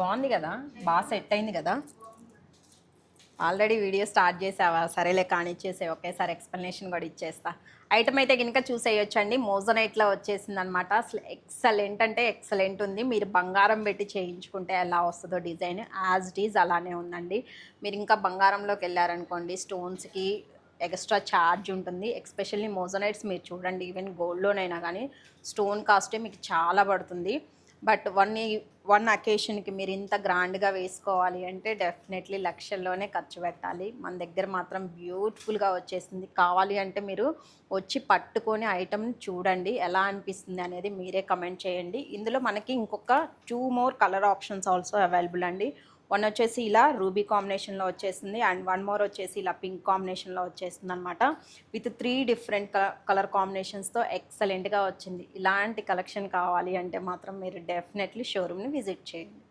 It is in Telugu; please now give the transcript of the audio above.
బాగుంది కదా, బాగా సెట్ అయింది కదా. ఆల్రెడీ వీడియో స్టార్ట్ చేసావా? సరేలే కానిచ్చేసే, ఒకేసారి ఎక్స్ప్లెనేషన్ కూడా ఇచ్చేస్తా. ఐటమ్ అయితే కనుక చూసేయొచ్చండి. మోజనైట్లో వచ్చేసింది అనమాట. అసలు ఎక్సలెంట్ అంటే ఎక్సలెంట్ ఉంది. మీరు బంగారం పెట్టి చేయించుకుంటే ఎలా వస్తుందో డిజైన్ యాజ్ ఇట్ ఈజ్ అలానే ఉందండి. మీరు ఇంకా బంగారంలోకి వెళ్ళారనుకోండి, స్టోన్స్కి ఎక్స్ట్రా ఛార్జ్ ఉంటుంది. ఎక్స్పెషల్లీ మోజనైట్స్ మీరు చూడండి, ఈవెన్ గోల్డ్లోనైనా కానీ స్టోన్ కాస్టే మీకు చాలా పడుతుంది. బట్ వన్ అకేషన్కి మీరు ఇంత గ్రాండ్గా వేసుకోవాలి అంటే డెఫినెట్లీ లక్షల్లోనే ఖర్చు పెట్టాలి. మన దగ్గర మాత్రం బ్యూటిఫుల్గా వచ్చేసింది. కావాలి అంటే మీరు వచ్చి పట్టుకొని ఐటమ్ చూడండి, ఎలా అనిపిస్తుంది అనేది మీరే కమెంట్ చేయండి. ఇందులో మనకి ఇంకొక 2 more colour options also available అండి. వన్ వచ్చేసి ఇలా రూబీ కాంబినేషన్లో వచ్చేసింది, అండ్ వన్ మోర్ వచ్చేసి ఇలా పింక్ కాంబినేషన్లో వచ్చేసింది అనమాట. విత్ 3 డిఫరెంట్ కలర్ కాంబినేషన్స్తో ఎక్సలెంట్గా వచ్చింది. ఇలాంటి కలెక్షన్ కావాలి అంటే మాత్రం మీరు డెఫినెట్లీ షోరూమ్ని విజిట్ చేయండి.